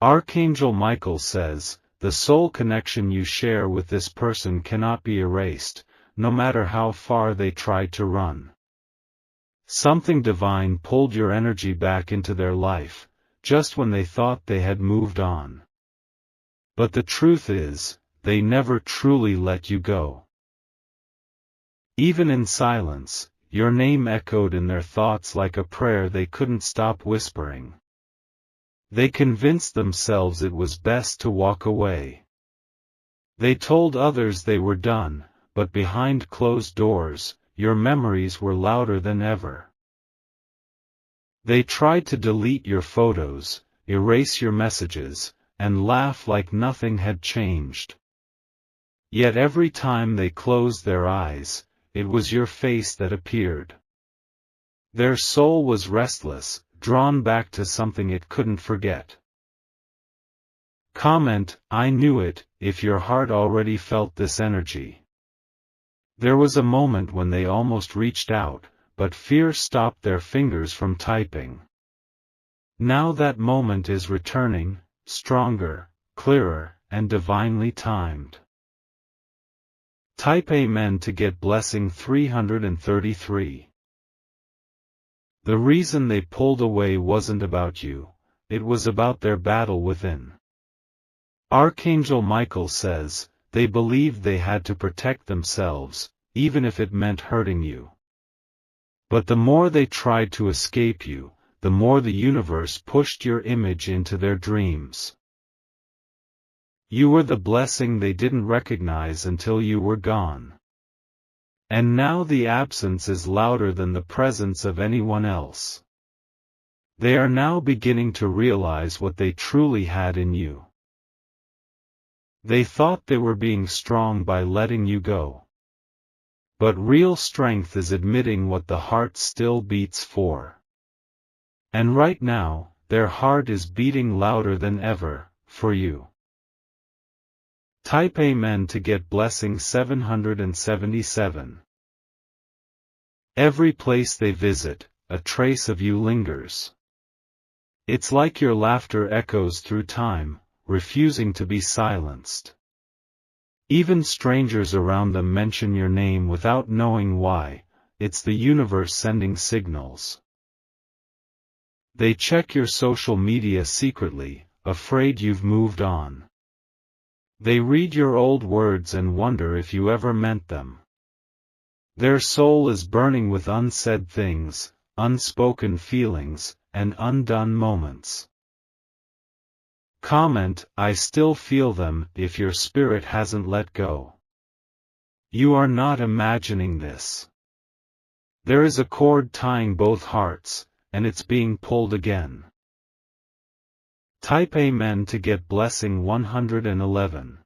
Archangel Michael says, the soul connection you share with this person cannot be erased, no matter how far they try to run. Something divine pulled your energy back into their life, just when they thought they had moved on. But the truth is, they never truly let you go. Even in silence, your name echoed in their thoughts like a prayer they couldn't stop whispering. They convinced themselves it was best to walk away. They told others they were done, but behind closed doors, your memories were louder than ever. They tried to delete your photos, erase your messages, and laugh like nothing had changed. Yet every time they closed their eyes, it was your face that appeared. Their soul was restless, drawn back to something it couldn't forget. Comment, I knew it, if your heart already felt this energy. There was a moment when they almost reached out, but fear stopped their fingers from typing. Now that moment is returning, stronger, clearer, and divinely timed. Type Amen to get blessing 333. The reason they pulled away wasn't about you, it was about their battle within. Archangel Michael says, they believed they had to protect themselves, even if it meant hurting you. But the more they tried to escape you, the more the universe pushed your image into their dreams. You were the blessing they didn't recognize until you were gone. And now the absence is louder than the presence of anyone else. They are now beginning to realize what they truly had in you. They thought they were being strong by letting you go. But real strength is admitting what the heart still beats for. And right now, their heart is beating louder than ever, for you. Type Amen to get blessing 777. Every place they visit, a trace of you lingers. It's like your laughter echoes through time, refusing to be silenced. Even strangers around them mention your name without knowing why, it's the universe sending signals. They check your social media secretly, afraid you've moved on. They read your old words and wonder if you ever meant them. Their soul is burning with unsaid things, unspoken feelings, and undone moments. Comment, I still feel them, if your spirit hasn't let go. You are not imagining this. There is a cord tying both hearts, and it's being pulled again. Type Amen to get blessing 111.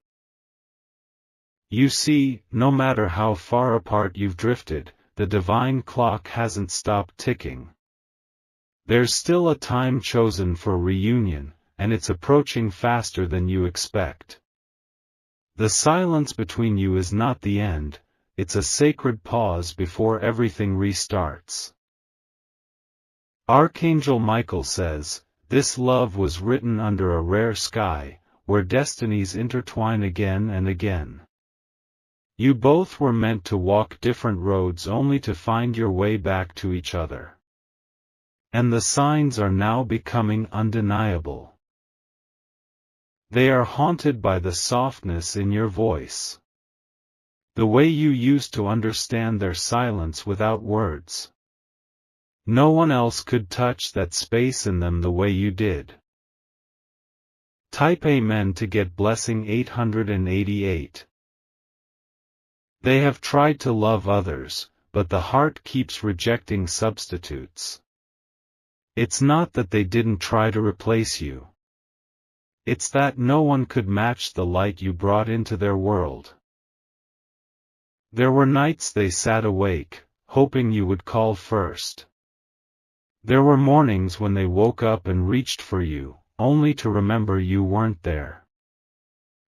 You see, no matter how far apart you've drifted, the divine clock hasn't stopped ticking. There's still a time chosen for reunion, and it's approaching faster than you expect. The silence between you is not the end, it's a sacred pause before everything restarts. Archangel Michael says, this love was written under a rare sky, where destinies intertwine again and again. You both were meant to walk different roads only to find your way back to each other. And the signs are now becoming undeniable. They are haunted by the softness in your voice. The way you used to understand their silence without words. No one else could touch that space in them the way you did. Type Amen to get blessing 888. They have tried to love others, but the heart keeps rejecting substitutes. It's not that they didn't try to replace you. It's that no one could match the light you brought into their world. There were nights they sat awake, hoping you would call first. There were mornings when they woke up and reached for you, only to remember you weren't there.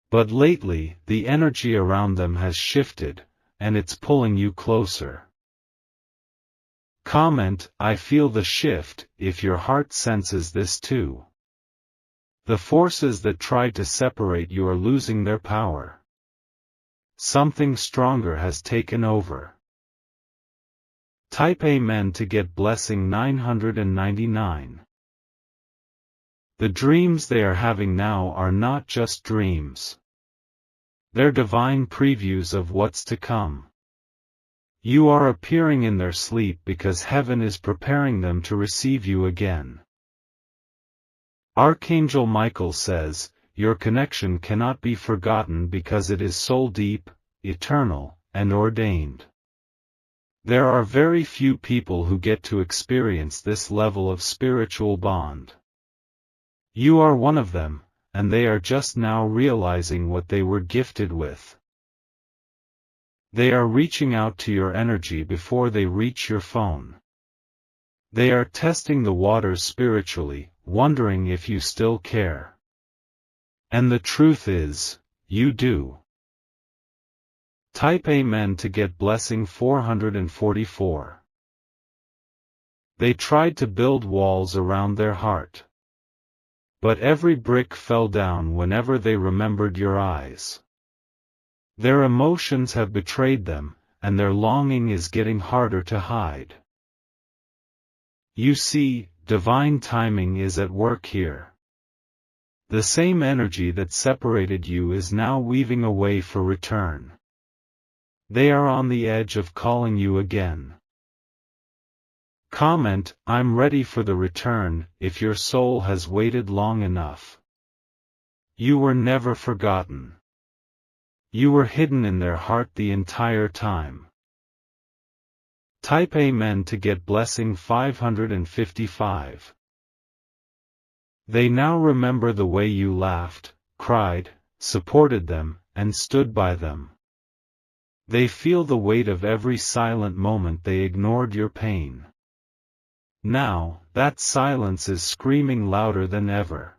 But lately, the energy around them has shifted, and it's pulling you closer. Comment, I feel the shift, if your heart senses this too. The forces that tried to separate you are losing their power. Something stronger has taken over. Type Amen to get blessing 999. The dreams they are having now are not just dreams. They're divine previews of what's to come. You are appearing in their sleep because heaven is preparing them to receive you again. Archangel Michael says, your connection cannot be forgotten because it is soul deep, eternal, and ordained. There are very few people who get to experience this level of spiritual bond. You are one of them, and they are just now realizing what they were gifted with. They are reaching out to your energy before they reach your phone. They are testing the waters spiritually, wondering if you still care. And the truth is, you do. Type Amen to get blessing 444. They tried to build walls around their heart. But every brick fell down whenever they remembered your eyes. Their emotions have betrayed them, and their longing is getting harder to hide. You see, divine timing is at work here. The same energy that separated you is now weaving a way for return. They are on the edge of calling you again. Comment, I'm ready for the return, if your soul has waited long enough. You were never forgotten. You were hidden in their heart the entire time. Type Amen to get blessing 555. They now remember the way you laughed, cried, supported them, and stood by them. They feel the weight of every silent moment they ignored your pain. Now, that silence is screaming louder than ever.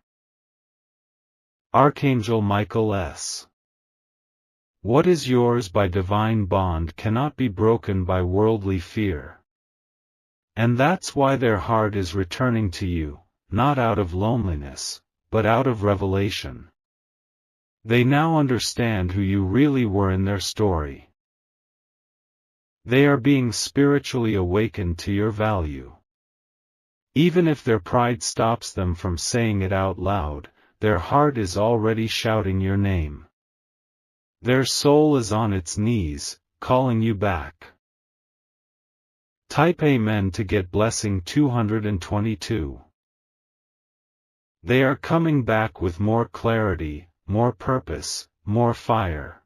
Archangel Michael S. What is yours by divine bond cannot be broken by worldly fear. And that's why their heart is returning to you, not out of loneliness, but out of revelation. They now understand who you really were in their story. They are being spiritually awakened to your value. Even if their pride stops them from saying it out loud, their heart is already shouting your name. Their soul is on its knees, calling you back. Type Amen to get blessing 222. They are coming back with more clarity, more purpose, more fire.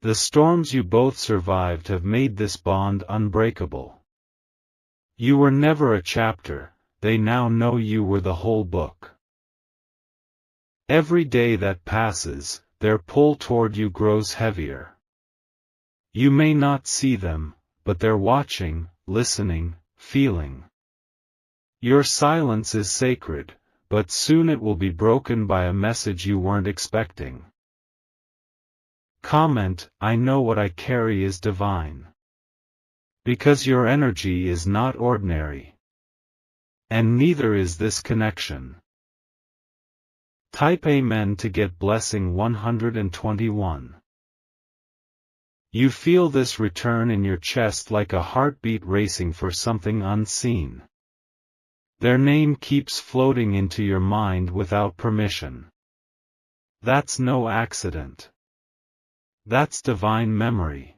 The storms you both survived have made this bond unbreakable. You were never a chapter, they now know you were the whole book. Every day that passes, their pull toward you grows heavier. You may not see them, but they're watching, listening, feeling. Your silence is sacred, but soon it will be broken by a message you weren't expecting. Comment, I know what I carry is divine. Because your energy is not ordinary. And neither is this connection. Type Amen to get blessing 121. You feel this return in your chest like a heartbeat racing for something unseen. Their name keeps floating into your mind without permission. That's no accident. That's divine memory.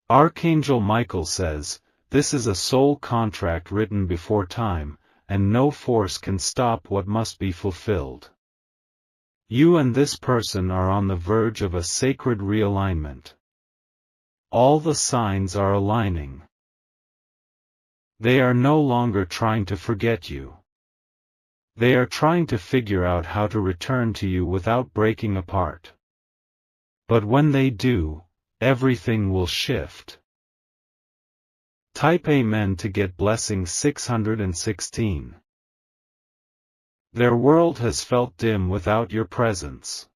Archangel Michael says, this is a soul contract written before time, and no force can stop what must be fulfilled. You and this person are on the verge of a sacred realignment. All the signs are aligning. They are no longer trying to forget you. They are trying to figure out how to return to you without breaking apart. But when they do, everything will shift. Type Amen to get blessing 616. Their world has felt dim without your presence.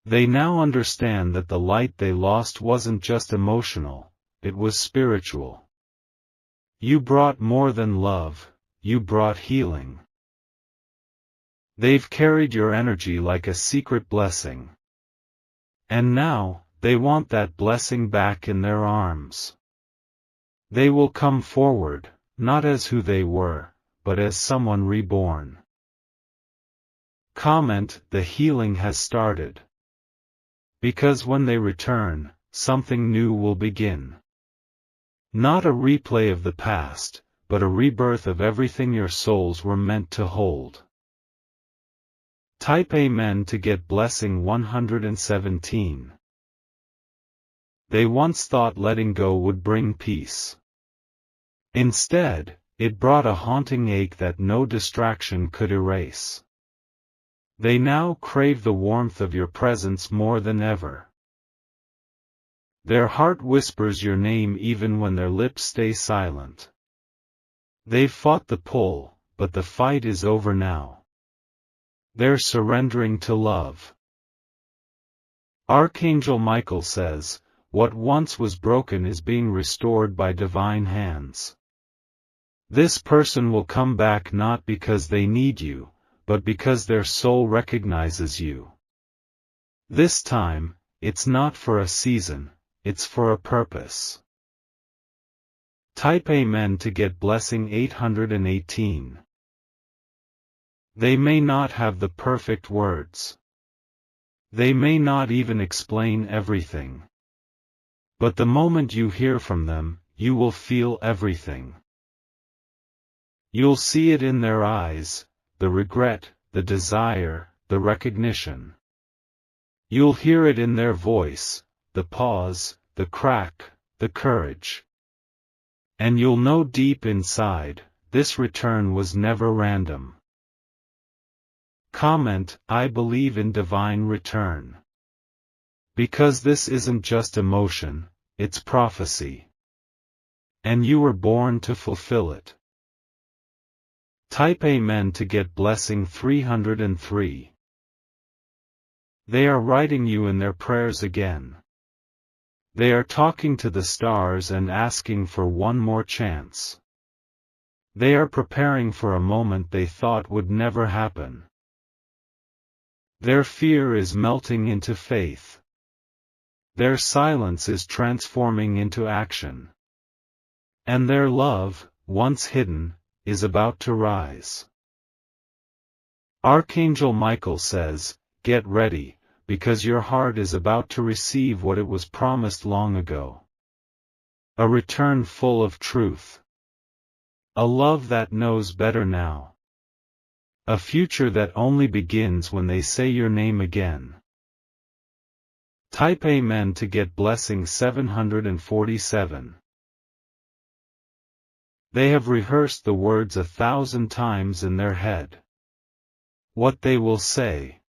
They now understand that the light they lost wasn't just emotional, it was spiritual. You brought more than love, you brought healing. They've carried your energy like a secret blessing. And now, they want that blessing back in their arms. They will come forward, not as who they were, but as someone reborn. Comment: the healing has started. Because when they return, something new will begin. Not a replay of the past, but a rebirth of everything your souls were meant to hold. Type Amen to get blessing 117. They once thought letting go would bring peace. Instead, it brought a haunting ache that no distraction could erase. They now crave the warmth of your presence more than ever. Their heart whispers your name even when their lips stay silent. They've fought the pull, but the fight is over now. They're surrendering to love. Archangel Michael says, what once was broken is being restored by divine hands. This person will come back not because they need you, but because their soul recognizes you. This time, it's not for a season, it's for a purpose. Type Amen to get blessing 818. They may not have the perfect words. They may not even explain everything. But the moment you hear from them, you will feel everything. You'll see it in their eyes, the regret, the desire, the recognition. You'll hear it in their voice, the pause, the crack, the courage. And you'll know deep inside, this return was never random. Comment: I believe in divine return. Because this isn't just emotion, it's prophecy. And you were born to fulfill it. Type Amen to get blessing 303. They are writing you in their prayers again. They are talking to the stars and asking for one more chance. They are preparing for a moment they thought would never happen. Their fear is melting into faith. Their silence is transforming into action. And their love, once hidden, is about to rise. Archangel Michael says, get ready, because your heart is about to receive what it was promised long ago. A return full of truth. A love that knows better now. A future that only begins when they say your name again. Type Amen to get blessing 747. They have rehearsed the words 1,000 times in their head. What they will say.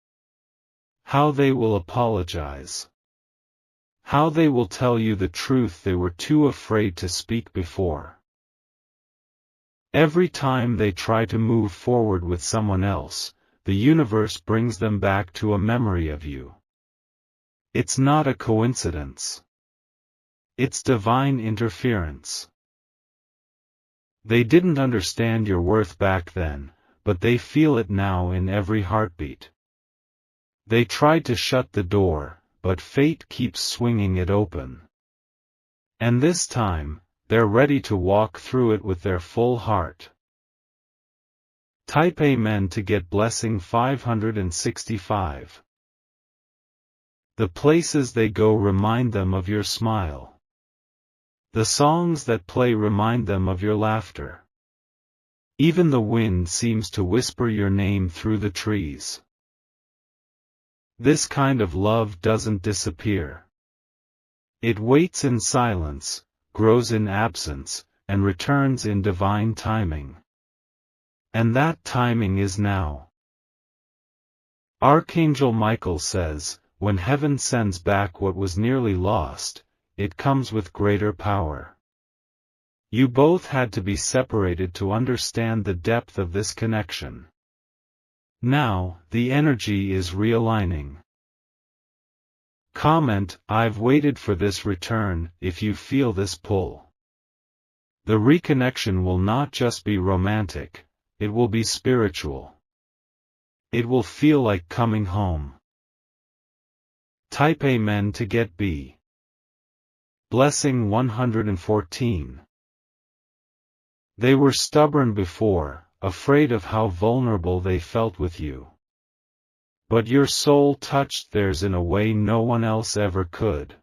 How they will apologize. How they will tell you the truth they were too afraid to speak before. Every time they try to move forward with someone else, the universe brings them back to a memory of you. It's not a coincidence. It's divine interference. They didn't understand your worth back then, but they feel it now in every heartbeat. They tried to shut the door, but fate keeps swinging it open. And this time, they're ready to walk through it with their full heart. Type Amen to get blessing 565. The places they go remind them of your smile. The songs that play remind them of your laughter. Even the wind seems to whisper your name through the trees. This kind of love doesn't disappear. It waits in silence, grows in absence, and returns in divine timing. And that timing is now. Archangel Michael says, when heaven sends back what was nearly lost, it comes with greater power. You both had to be separated to understand the depth of this connection. Now, the energy is realigning. Comment: I've waited for this return. If you feel this pull, the reconnection will not just be romantic, it will be spiritual. It will feel like coming home. Type Amen to get B. Blessing 114. They were stubborn before, afraid of how vulnerable they felt with you. But your soul touched theirs in a way no one else ever could.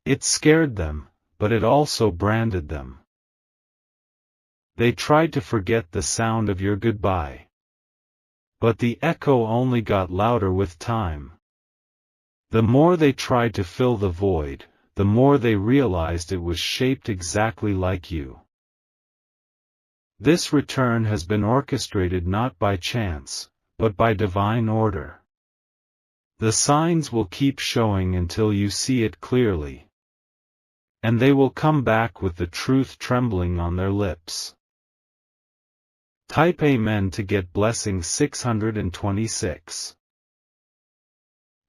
It scared them, but it also branded them. They tried to forget the sound of your goodbye. But the echo only got louder with time. The more they tried to fill the void, the more they realized it was shaped exactly like you. This return has been orchestrated not by chance, but by divine order. The signs will keep showing until you see it clearly. And they will come back with the truth trembling on their lips. Type Amen to get blessing 626.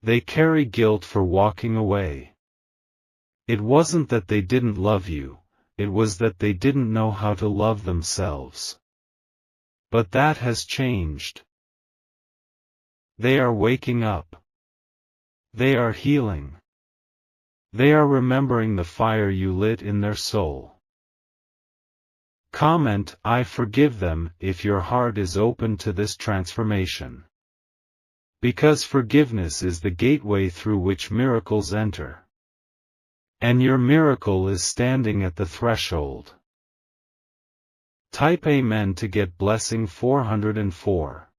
They carry guilt for walking away. It wasn't that they didn't love you, it was that they didn't know how to love themselves. But that has changed. They are waking up. They are healing. They are remembering the fire you lit in their soul. Comment, I forgive them, if your heart is open to this transformation. Because forgiveness is the gateway through which miracles enter. And your miracle is standing at the threshold. Type Amen to get blessing 404.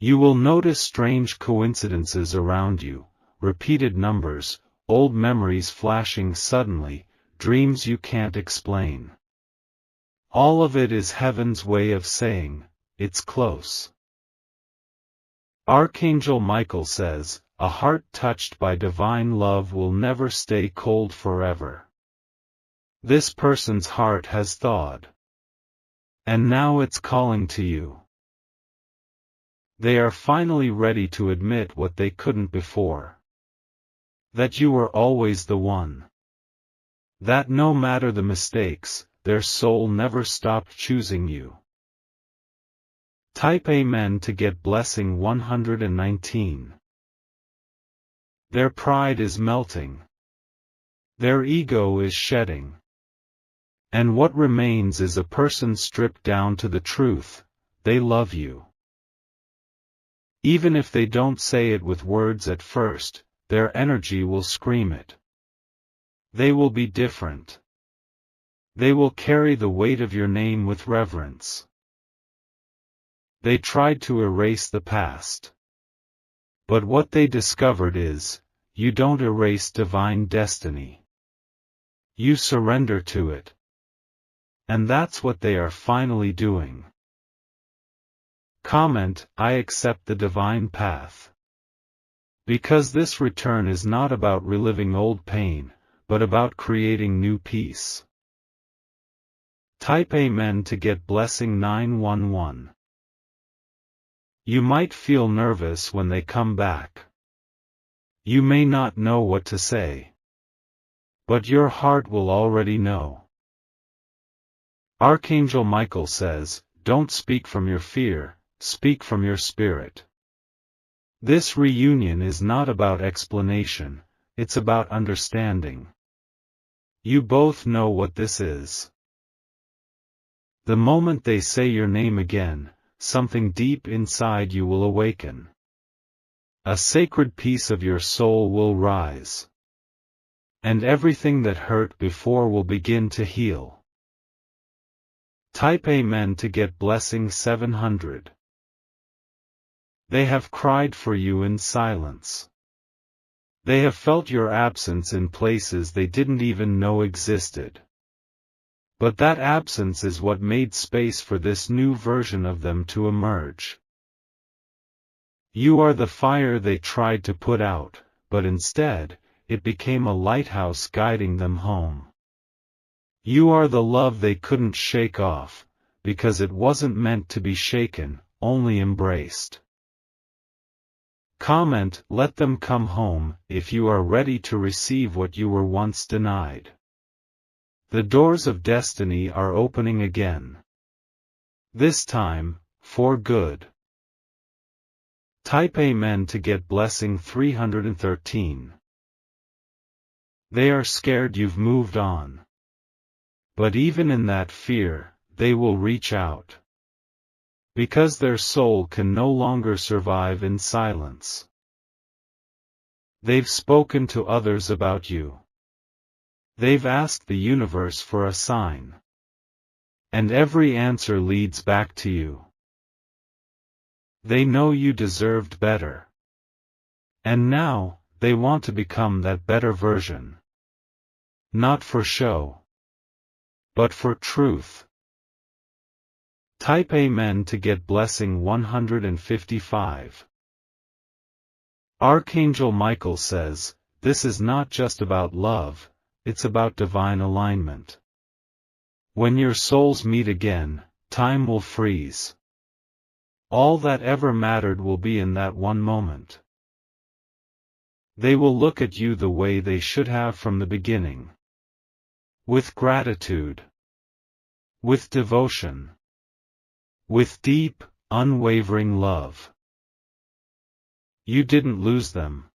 You will notice strange coincidences around you, repeated numbers, old memories flashing suddenly, dreams you can't explain. All of it is heaven's way of saying, it's close. Archangel Michael says, a heart touched by divine love will never stay cold forever. This person's heart has thawed. And now it's calling to you. They are finally ready to admit what they couldn't before. That you were always the one. That no matter the mistakes, their soul never stopped choosing you. Type Amen to get blessing 119. Their pride is melting. Their ego is shedding. And what remains is a person stripped down to the truth, they love you. Even if they don't say it with words at first, their energy will scream it. They will be different. They will carry the weight of your name with reverence. They tried to erase the past. But what they discovered is, you don't erase divine destiny. You surrender to it. And that's what they are finally doing. Comment, I accept the divine path. Because this return is not about reliving old pain, but about creating new peace. Type Amen to get blessing 911. You might feel nervous when they come back. You may not know what to say. But your heart will already know. Archangel Michael says, don't speak from your fear, speak from your spirit. This reunion is not about explanation, it's about understanding. You both know what this is. The moment they say your name again, something deep inside you will awaken. A sacred piece of your soul will rise. And everything that hurt before will begin to heal. Type Amen to get blessing 700. They have cried for you in silence. They have felt your absence in places they didn't even know existed. But that absence is what made space for this new version of them to emerge. You are the fire they tried to put out, but instead, it became a lighthouse guiding them home. You are the love they couldn't shake off, because it wasn't meant to be shaken, only embraced. Comment, let them come home, if you are ready to receive what you were once denied. The doors of destiny are opening again. This time, for good. Type Amen to get blessing 313. They are scared you've moved on. But even in that fear, they will reach out. Because their soul can no longer survive in silence. They've spoken to others about you. They've asked the universe for a sign. And every answer leads back to you. They know you deserved better. And now, they want to become that better version. Not for show, but for truth. Type Amen to get blessing 155. Archangel Michael says, this is not just about love, it's about divine alignment. When your souls meet again, time will freeze. All that ever mattered will be in that one moment. They will look at you the way they should have from the beginning. With gratitude. With devotion. With deep, unwavering love. You didn't lose them.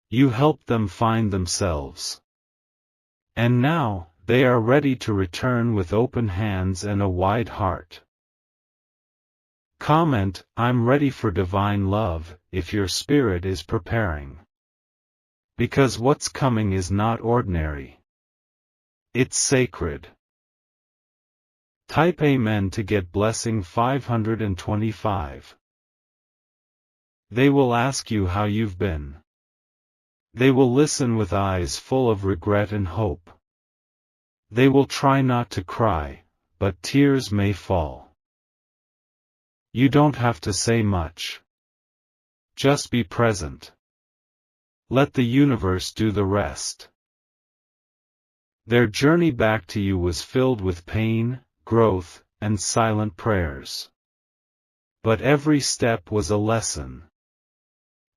You helped them find themselves. And now, they are ready to return with open hands and a wide heart. Comment, I'm ready for divine love, if your spirit is preparing. Because what's coming is not ordinary. It's sacred. Type Amen to get blessing 525. They will ask you how you've been. They will listen with eyes full of regret and hope. They will try not to cry, but tears may fall. You don't have to say much. Just be present. Let the universe do the rest. Their journey back to you was filled with pain, growth, and silent prayers. But every step was a lesson.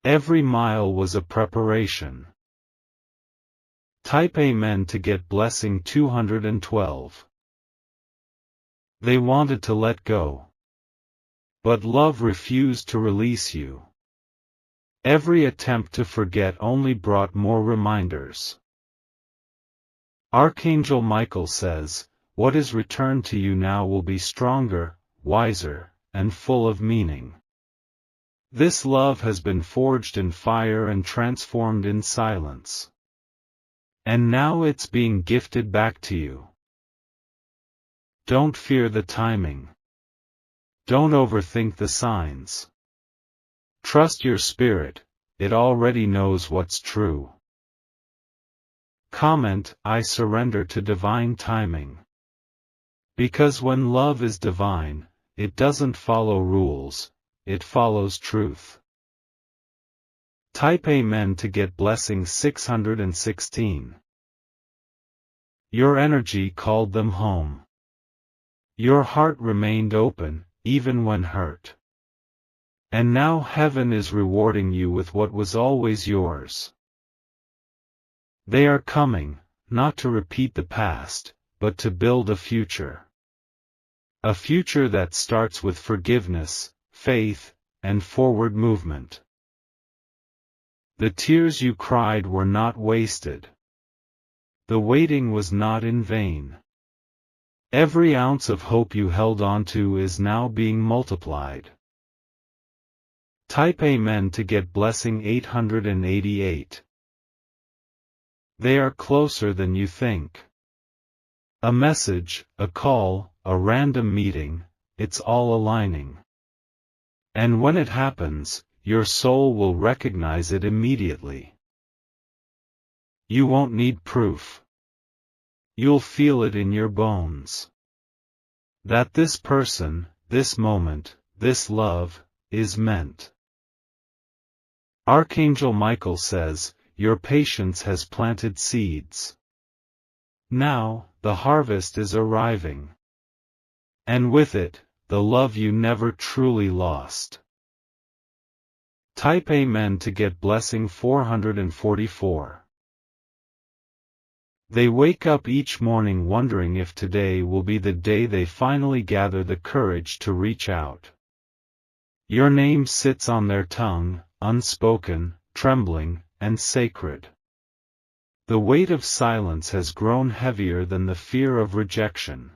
Every mile was a preparation. Type Amen to get blessing 212. They wanted to let go. But love refused to release you. Every attempt to forget only brought more reminders. Archangel Michael says, what is returned to you now will be stronger, wiser, and full of meaning. This love has been forged in fire and transformed in silence. And now it's being gifted back to you. Don't fear the timing. Don't overthink the signs. Trust your spirit, it already knows what's true. Comment, I surrender to divine timing. Because when love is divine, it doesn't follow rules, it follows truth. Type Amen to get blessing 616. Your energy called them home. Your heart remained open, even when hurt. And now heaven is rewarding you with what was always yours. They are coming, not to repeat the past, but to build a future. A future that starts with forgiveness, faith, and forward movement. The tears you cried were not wasted. The waiting was not in vain. Every ounce of hope you held onto is now being multiplied. Type Amen to get blessing 888. They are closer than you think. A message, a call, a random meeting, it's all aligning. And when it happens, your soul will recognize it immediately. You won't need proof. You'll feel it in your bones. That this person, this moment, this love, is meant. Archangel Michael says, your patience has planted seeds. Now, the harvest is arriving. And with it, the love you never truly lost. Type Amen to get blessing 444. They wake up each morning wondering if today will be the day they finally gather the courage to reach out. Your name sits on their tongue, unspoken, trembling, and sacred. The weight of silence has grown heavier than the fear of rejection.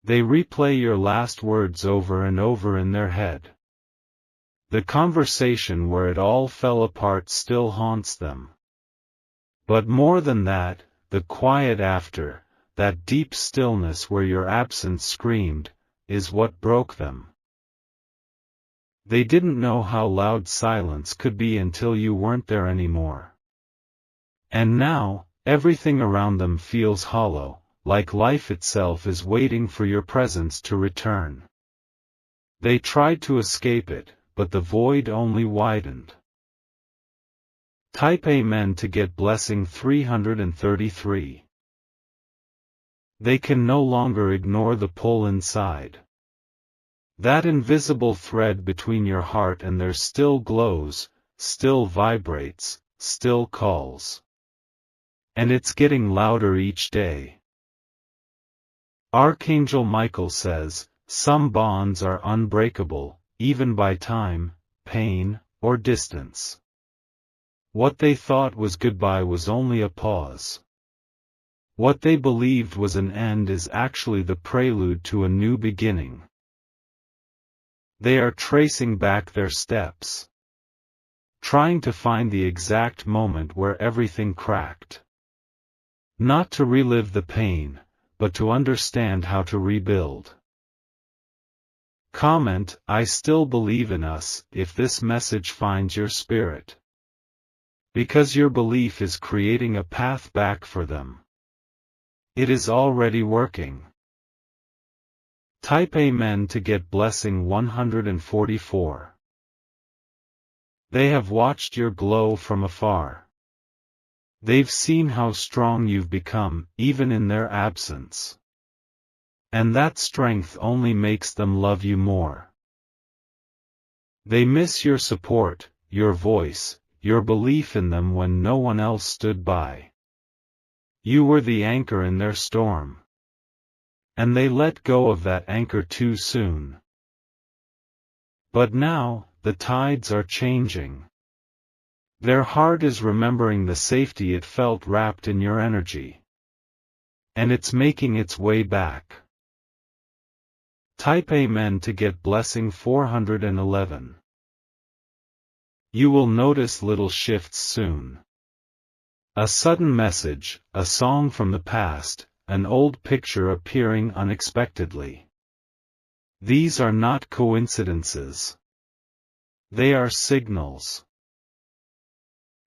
They replay your last words over and over in their head. The conversation where it all fell apart still haunts them. But more than that, the quiet after, that deep stillness where your absence screamed, is what broke them. They didn't know how loud silence could be until you weren't there anymore. And now, everything around them feels hollow, like life itself is waiting for your presence to return. They tried to escape it, but the void only widened. Type Amen to get blessing 333. They can no longer ignore the pull inside. That invisible thread between your heart and theirs still glows, still vibrates, still calls. And it's getting louder each day. Archangel Michael says, some bonds are unbreakable, even by time, pain, or distance. What they thought was goodbye was only a pause. What they believed was an end is actually the prelude to a new beginning. They are tracing back their steps, trying to find the exact moment where everything cracked. Not to relive the pain, but to understand how to rebuild. Comment, I still believe in us, if this message finds your spirit. Because your belief is creating a path back for them. It is already working. Type Amen to get blessing 144. They have watched your glow from afar. They've seen how strong you've become, even in their absence. And that strength only makes them love you more. They miss your support, your voice, your belief in them when no one else stood by. You were the anchor in their storm. And they let go of that anchor too soon. But now, the tides are changing. Their heart is remembering the safety it felt wrapped in your energy. And it's making its way back. Type Amen to get blessing 411. You will notice little shifts soon. A sudden message, a song from the past, an old picture appearing unexpectedly. These are not coincidences. They are signals.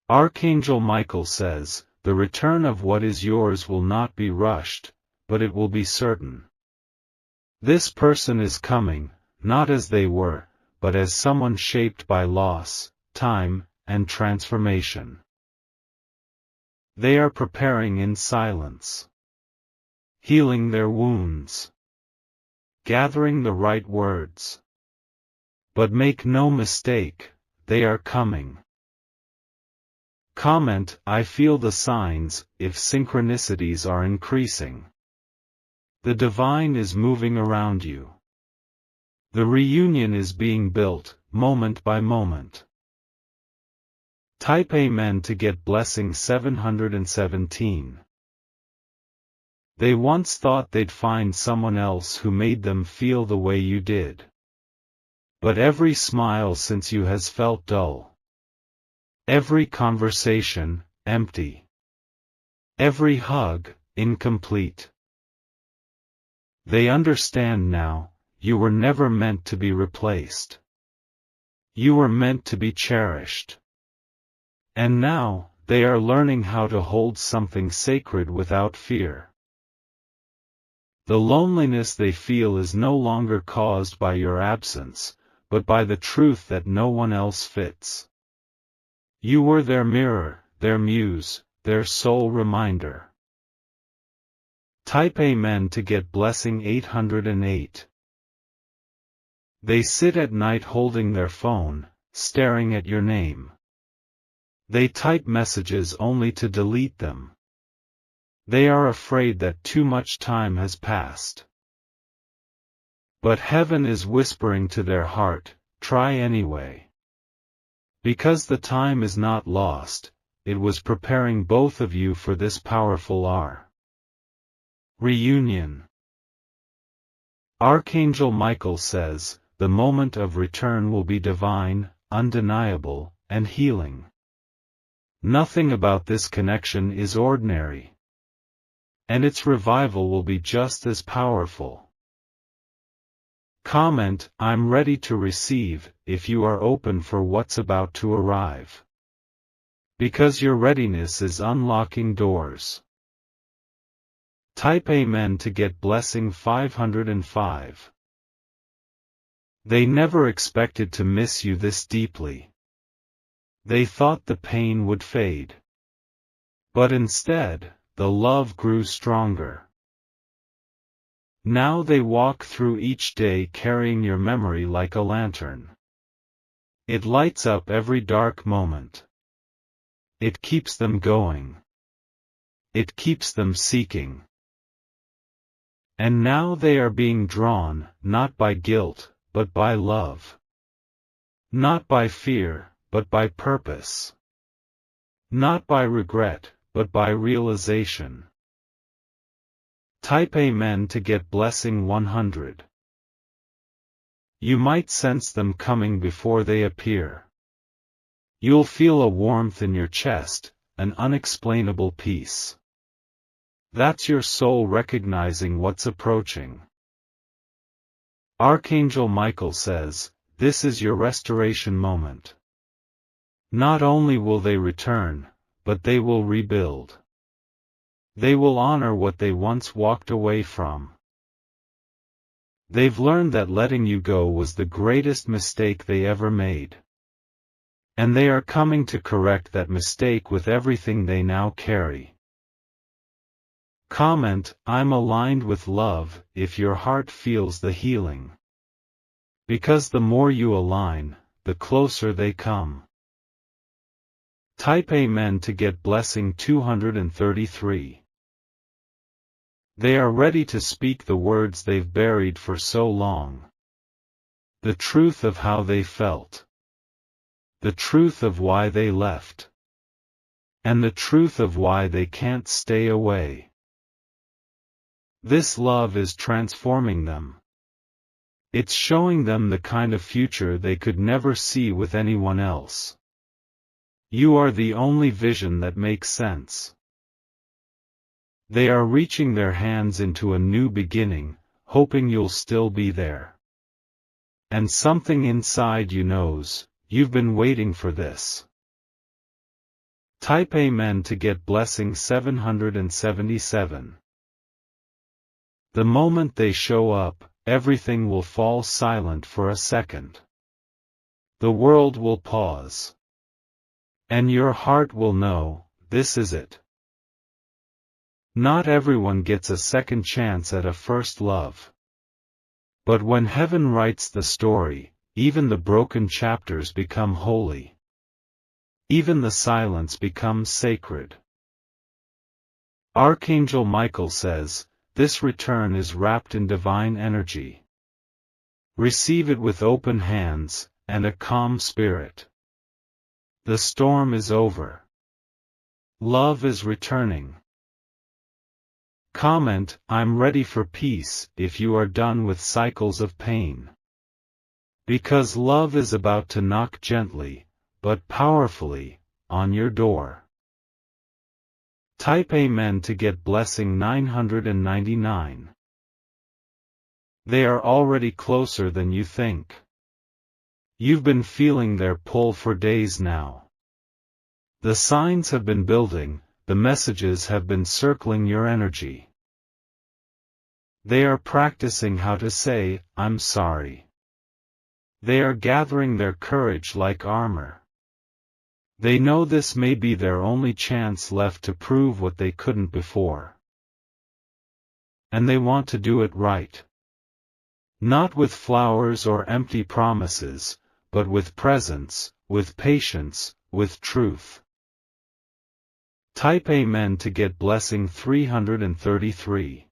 Archangel Michael says, the return of what is yours will not be rushed, but it will be certain. This person is coming, not as they were, but as someone shaped by loss, time, and transformation. They are preparing in silence. Healing their wounds. Gathering the right words. But make no mistake, they are coming. Comment, I feel the signs, if synchronicities are increasing. The divine is moving around you. The reunion is being built, moment by moment. Type Amen to get blessing 717. They once thought they'd find someone else who made them feel the way you did. But every smile since you has felt dull. Every conversation, empty. Every hug, incomplete. They understand now, you were never meant to be replaced. You were meant to be cherished. And now, they are learning how to hold something sacred without fear. The loneliness they feel is no longer caused by your absence, but by the truth that no one else fits. You were their mirror, their muse, their sole reminder. Type Amen to get blessing 808. They sit at night holding their phone, staring at your name. They type messages only to delete them. They are afraid that too much time has passed. But heaven is whispering to their heart, try anyway. Because the time is not lost, it was preparing both of you for this powerful reunion. Archangel Michael says, the moment of return will be divine, undeniable, and healing. Nothing about this connection is ordinary. And its revival will be just as powerful. Comment, I'm ready to receive, if you are open for what's about to arrive. Because your readiness is unlocking doors. Type Amen to get blessing 505. They never expected to miss you this deeply. They thought the pain would fade. But instead, the love grew stronger. Now they walk through each day carrying your memory like a lantern. It lights up every dark moment. It keeps them going. It keeps them seeking. And now they are being drawn, not by guilt, but by love. Not by fear, but by purpose. Not by regret, but by realization. Type Amen to get blessing 100. You might sense them coming before they appear. You'll feel a warmth in your chest, an unexplainable peace. That's your soul recognizing what's approaching. Archangel Michael says, this is your restoration moment. Not only will they return, but they will rebuild. They will honor what they once walked away from. They've learned that letting you go was the greatest mistake they ever made. And they are coming to correct that mistake with everything they now carry. Comment, I'm aligned with love, if your heart feels the healing. Because the more you align, the closer they come. Type Amen to get blessing 233. They are ready to speak the words they've buried for so long. The truth of how they felt. The truth of why they left. And the truth of why they can't stay away. This love is transforming them. It's showing them the kind of future they could never see with anyone else. You are the only vision that makes sense. They are reaching their hands into a new beginning, hoping you'll still be there. And something inside you knows, you've been waiting for this. Type Amen to get blessing 777. The moment they show up, everything will fall silent for a second. The world will pause. And your heart will know, this is it. Not everyone gets a second chance at a first love. But when heaven writes the story, even the broken chapters become holy. Even the silence becomes sacred. Archangel Michael says, this return is wrapped in divine energy. Receive it with open hands, and a calm spirit. The storm is over. Love is returning. Comment, I'm ready for peace, if you are done with cycles of pain. Because love is about to knock gently, but powerfully, on your door. Type Amen to get blessing 999. They are already closer than you think. You've been feeling their pull for days now. The signs have been building, the messages have been circling your energy. They are practicing how to say, I'm sorry. They are gathering their courage like armor. They know this may be their only chance left to prove what they couldn't before. And they want to do it right. Not with flowers or empty promises, but with presence, with patience, with truth. Type Amen to get blessing 333.